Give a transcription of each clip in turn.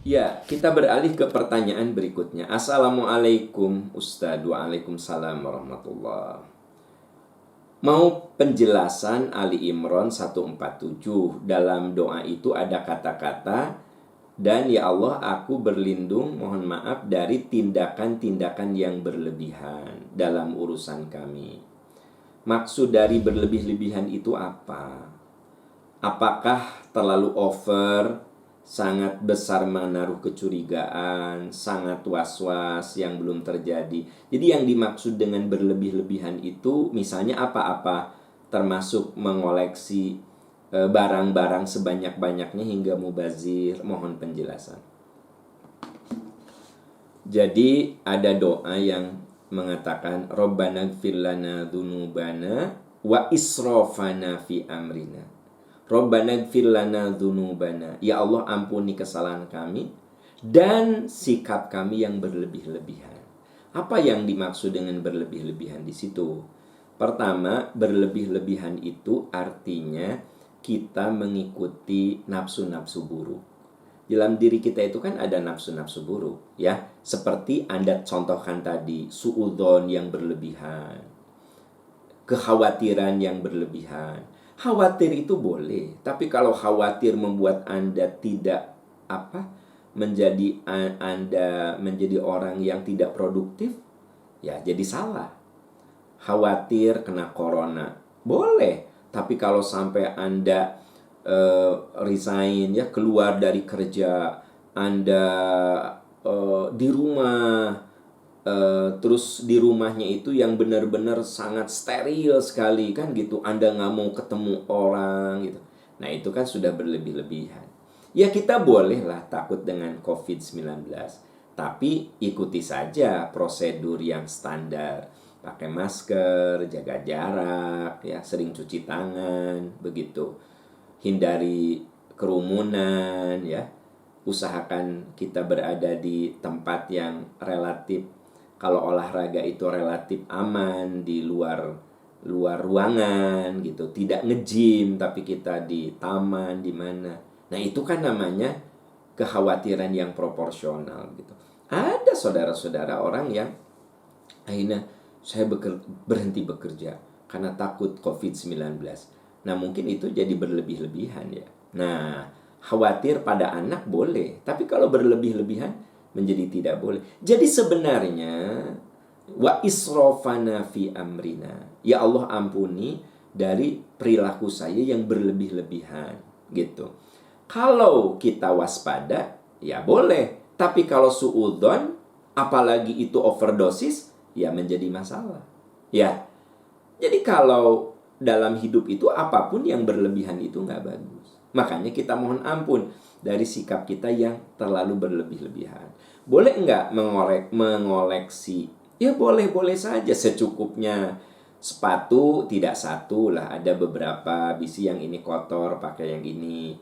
Ya, kita beralih ke pertanyaan berikutnya. Assalamualaikum Ustadz. Waalaikumsalam warahmatullah. Mau penjelasan Ali Imran 147. Dalam doa itu ada kata-kata, dan ya Allah aku berlindung, mohon maaf, dari tindakan-tindakan yang berlebihan dalam urusan kami. Maksud dari berlebih-lebihan itu apa? Apakah terlalu over, sangat besar menaruh kecurigaan, sangat was-was yang belum terjadi. Jadi yang dimaksud dengan berlebih-lebihan itu misalnya apa-apa, termasuk mengoleksi barang-barang sebanyak-banyaknya hingga mubazir. Mohon penjelasan. Jadi ada doa yang mengatakan Rabbana gfir lana dzunubana wa israfana fi amrina. Rabbana gfir lana dzunubana. Ya Allah, ampuni kesalahan kami dan sikap kami yang berlebih-lebihan. Apa yang dimaksud dengan berlebih-lebihan di situ? Pertama, berlebih-lebihan itu artinya kita mengikuti nafsu-nafsu buruk. Dalam diri kita itu kan ada nafsu-nafsu buruk, ya. Seperti Anda contohkan tadi, suudzon yang berlebihan, kekhawatiran yang berlebihan. Khawatir itu boleh, tapi kalau khawatir membuat Anda tidak menjadi Anda menjadi orang yang tidak produktif, ya jadi salah. Khawatir kena corona, boleh, tapi kalau sampai Anda resign, ya, keluar dari kerja, Anda di rumah, terus di rumahnya itu yang benar-benar sangat steril sekali kan gitu, Anda nggak mau ketemu orang gitu. Nah itu kan sudah berlebih-lebihan. Ya kita bolehlah takut dengan COVID-19, tapi ikuti saja prosedur yang standar. Pakai masker, jaga jarak, ya, sering cuci tangan, begitu. Hindari kerumunan, ya. Usahakan kita berada di tempat yang relatif, kalau olahraga itu relatif aman, di luar ruangan gitu, tidak nge-gym tapi kita di taman di mana. Nah, itu kan namanya kekhawatiran yang proporsional gitu. Ada saudara-saudara orang yang akhirnya saya berhenti bekerja karena takut COVID-19. Nah, mungkin itu jadi berlebih-lebihan ya. Nah, khawatir pada anak boleh, tapi kalau berlebih-lebihan menjadi tidak boleh. Jadi sebenarnya wa israfana fi amrina. Ya Allah, ampuni dari perilaku saya yang berlebih-lebihan gitu. Kalau kita waspada, ya boleh. Tapi kalau suudzon, apalagi itu overdosis, ya menjadi masalah. Ya, jadi kalau dalam hidup itu apapun yang berlebihan itu nggak bagus. Makanya kita mohon ampun dari sikap kita yang terlalu berlebih-lebihan. Boleh nggak mengoleksi? Ya boleh-boleh saja secukupnya. Sepatu tidak satu lah, ada beberapa. Bisi yang ini kotor, pakai yang ini.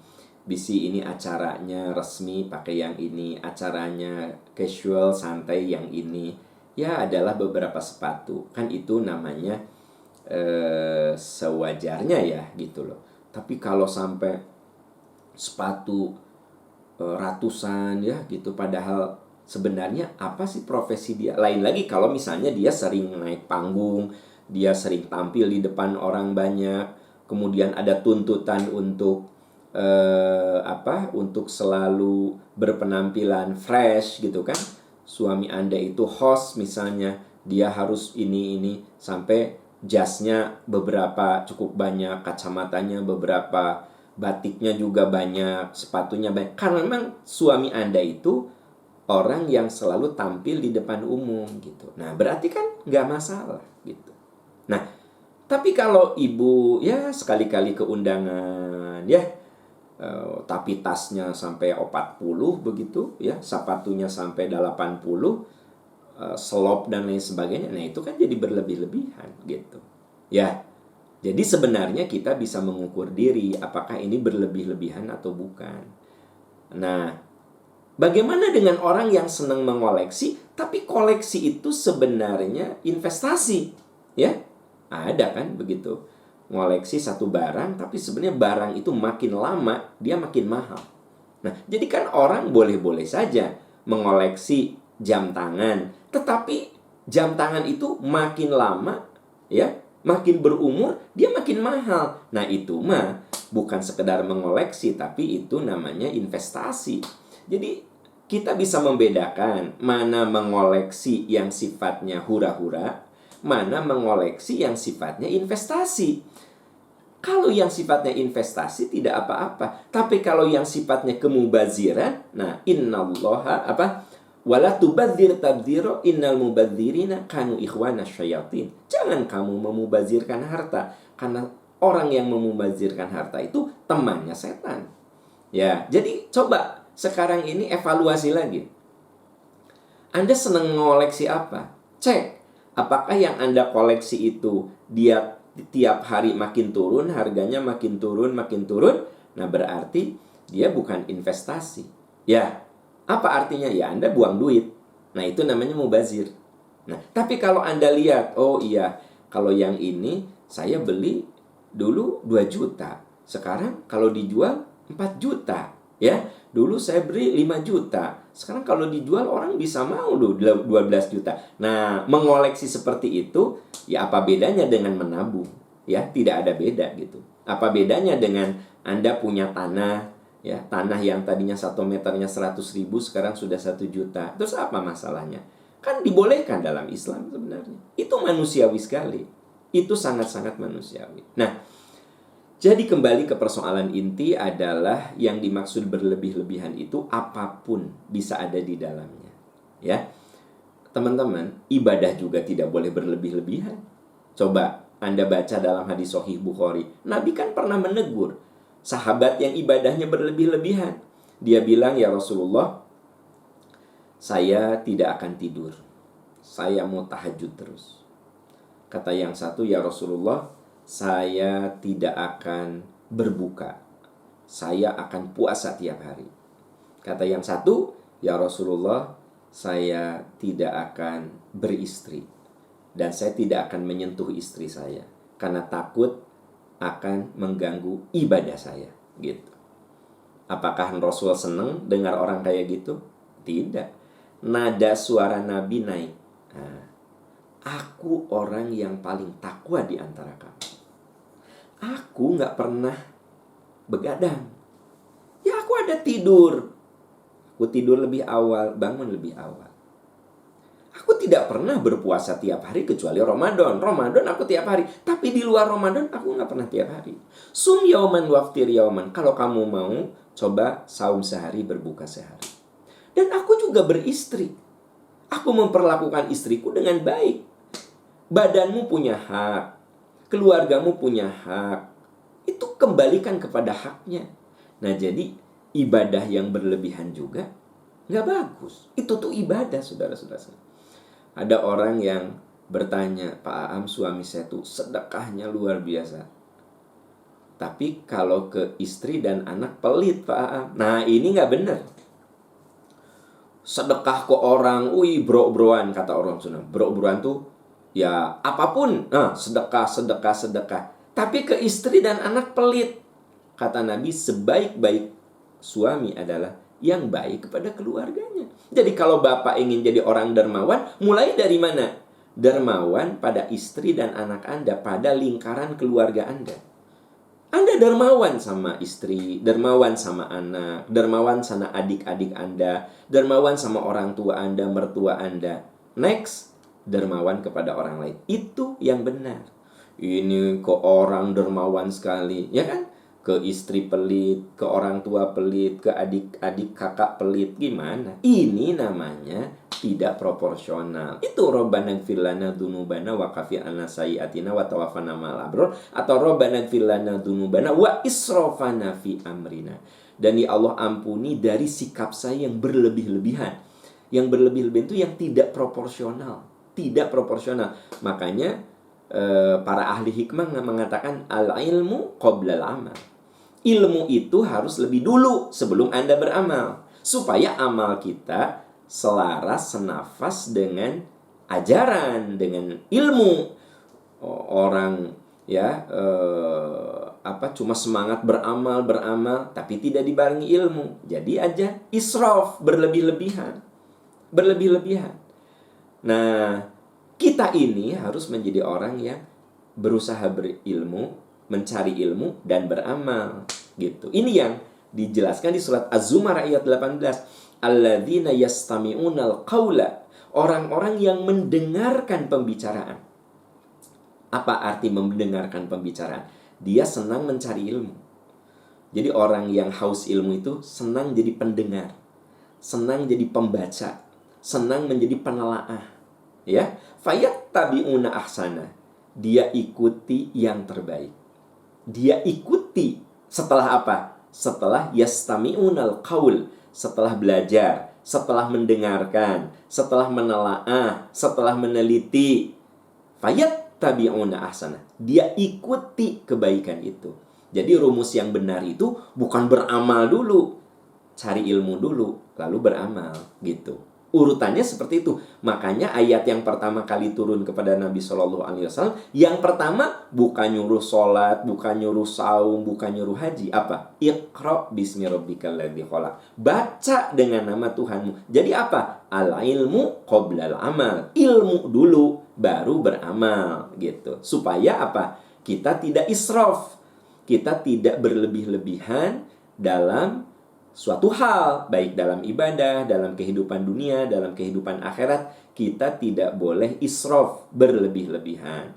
Bisi ini acaranya resmi, pakai yang ini. Acaranya casual, santai, yang ini. Ya adalah beberapa sepatu. Kan itu namanya sewajarnya ya gitu loh. Tapi kalau sampai sepatu ratusan ya gitu, padahal sebenarnya apa sih profesi dia? Lain lagi kalau misalnya dia sering naik panggung, dia sering tampil di depan orang banyak, kemudian ada tuntutan untuk untuk selalu berpenampilan fresh gitu kan. Suami Anda itu host misalnya, dia harus ini sampai jasnya beberapa cukup banyak, kacamatanya beberapa, batiknya juga banyak, sepatunya banyak. Karena memang suami Anda itu orang yang selalu tampil di depan umum gitu. Nah, berarti kan nggak masalah gitu. Nah, tapi kalau ibu ya sekali-kali keundangan ya, tapi tasnya sampai 40 begitu ya, sepatunya sampai 80, selop dan lain sebagainya. Nah, itu kan jadi berlebih-lebihan gitu. Ya. Jadi sebenarnya kita bisa mengukur diri apakah ini berlebih-lebihan atau bukan. Nah, bagaimana dengan orang yang senang mengoleksi, tapi koleksi itu sebenarnya investasi, ya? Ada kan begitu. Ngoleksi satu barang, tapi sebenarnya barang itu makin lama dia makin mahal. Nah, jadi kan orang boleh-boleh saja mengoleksi jam tangan, tetapi jam tangan itu makin lama, ya, makin berumur, dia makin mahal. Nah, itu mah bukan sekedar mengoleksi, tapi itu namanya investasi. Jadi, kita bisa membedakan mana mengoleksi yang sifatnya hura-hura, mana mengoleksi yang sifatnya investasi. Kalau yang sifatnya investasi tidak apa-apa. Tapi kalau yang sifatnya kemubaziran, nah innallaha wala tubadzir tabdzira innal mubadzirina kanu ikhwana syayatin. Jangan kamu memubazirkan harta, karena orang yang memubazirkan harta itu temannya setan. Ya, jadi coba sekarang ini evaluasi lagi. Anda senang mengoleksi apa? Cek, apakah yang Anda koleksi itu dia tiap hari makin turun, harganya makin turun, makin turun. Nah, berarti dia bukan investasi. Ya, apa artinya? Ya, Anda buang duit. Nah, itu namanya mubazir. Nah, tapi kalau Anda lihat, oh iya, kalau yang ini saya beli dulu 2 juta. Sekarang kalau dijual 4 juta. Ya, dulu saya beli 5 juta. Sekarang kalau dijual orang bisa mau loh 12 juta. Nah, mengoleksi seperti itu, ya apa bedanya dengan menabung? Ya, tidak ada beda gitu. Apa bedanya dengan Anda punya tanah, ya, tanah yang tadinya 1 meternya 100.000 sekarang sudah 1 juta. Terus apa masalahnya? Kan dibolehkan dalam Islam sebenarnya. Itu manusiawi sekali. Itu sangat-sangat manusiawi. Nah, jadi kembali ke persoalan inti adalah yang dimaksud berlebih-lebihan itu apapun bisa ada di dalamnya. Ya, teman-teman, ibadah juga tidak boleh berlebih-lebihan. Coba Anda baca dalam hadis Sahih Bukhari, Nabi kan pernah menegur sahabat yang ibadahnya berlebih-lebihan. Dia bilang, ya Rasulullah, saya tidak akan tidur. Saya mau tahajud terus. Kata yang satu, ya Rasulullah, saya tidak akan berbuka. Saya akan puasa tiap hari. Kata yang satu, ya Rasulullah, saya tidak akan beristri. Dan saya tidak akan menyentuh istri saya. Karena takut akan mengganggu ibadah saya. Gitu. Apakah Rasul senang dengar orang kayak gitu? Tidak. Nada suara Nabi naik. Nah, aku orang yang paling takwa di antara kamu. Aku gak pernah begadang. Ya aku ada tidur. Aku tidur lebih awal, bangun lebih awal. Aku tidak pernah berpuasa tiap hari kecuali Ramadan. Ramadan aku tiap hari. Tapi di luar Ramadan aku gak pernah tiap hari. Sum yauman waftir yauman. Kalau kamu mau, coba saum sehari, berbuka sehari. Dan aku juga beristri. Aku memperlakukan istriku dengan baik. Badanmu punya hak. Keluargamu punya hak. Itu kembalikan kepada haknya. Nah, jadi ibadah yang berlebihan juga nggak bagus. Itu tuh ibadah, saudara-saudara. Ada orang yang bertanya, Pak Aam, suami saya tuh sedekahnya luar biasa. Tapi kalau ke istri dan anak pelit, Pak Aam. Nah, ini nggak benar. Sedekah ke orang, bro-broan, kata orang Sunda. Bro-broan tuh ya apapun, sedekah. Tapi ke istri dan anak pelit. Kata Nabi, sebaik-baik suami adalah yang baik kepada keluarganya. Jadi kalau bapak ingin jadi orang dermawan, mulai dari mana? Dermawan pada istri dan anak Anda, pada lingkaran keluarga Anda. Anda dermawan sama istri, dermawan sama anak, dermawan sama adik-adik Anda, dermawan sama orang tua Anda, mertua Anda. Next, dermawan kepada orang lain. Itu yang benar. Ini ke orang dermawan sekali, ya kan? Ke istri pelit, ke orang tua pelit, ke adik-adik kakak pelit. Gimana? Ini namanya tidak proporsional. Itu Rabbana ighfir lana dzunubana wa kafir anna sayyi'atina wa tawaffana ma'al abrar, atau Rabbana ighfir lana dzunubana wa israfana fi amrina. Dan ya Allah, ampuni dari sikap saya yang berlebih-lebihan. Yang berlebih-lebihan itu yang tidak proporsional. Tidak proporsional. Makanya para ahli hikmah mengatakan al-ilmu qabla al-amal. Ilmu itu harus lebih dulu sebelum Anda beramal, supaya amal kita selaras, senafas dengan ajaran, dengan ilmu. Orang ya cuma semangat beramal tapi tidak dibarengi ilmu. Jadi aja israf, berlebih-lebihan. Nah, kita ini harus menjadi orang yang berusaha berilmu, mencari ilmu dan beramal gitu. Ini yang dijelaskan di surat Az-Zumar ayat 18. Alladzina yastami'unal qawla, orang-orang yang mendengarkan pembicaraan. Apa arti mendengarkan pembicaraan? Dia senang mencari ilmu. Jadi orang yang haus ilmu itu senang jadi pendengar, senang jadi pembaca, senang menjadi penelaah. Ya, fayattabi'una ahsana. Dia ikuti yang terbaik. Dia ikuti setelah apa? Setelah yastami'unal qaul, setelah belajar, setelah mendengarkan, setelah menelaah, setelah meneliti. Fayattabi'una ahsana. Dia ikuti kebaikan itu. Jadi rumus yang benar itu bukan beramal dulu, cari ilmu dulu, lalu beramal gitu. Urutannya seperti itu. Makanya ayat yang pertama kali turun kepada Nabi SAW, yang pertama bukan nyuruh sholat, bukan nyuruh saum, bukan nyuruh haji. Apa? Iqra bismi rabbikal ladzi khalaq. Baca dengan nama Tuhanmu. Jadi apa? Al ilmu qoblal amal. Ilmu dulu, baru beramal gitu. Supaya apa? Kita tidak israf. Kita tidak berlebih-lebihan dalam suatu hal, baik dalam ibadah, dalam kehidupan dunia, dalam kehidupan akhirat. Kita tidak boleh israf, berlebih-lebihan.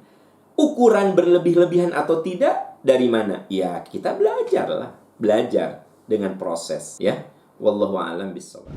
Ukuran berlebih-lebihan atau tidak dari mana? Ya, kita belajar dengan proses ya. Wallahu a'lam bishawab.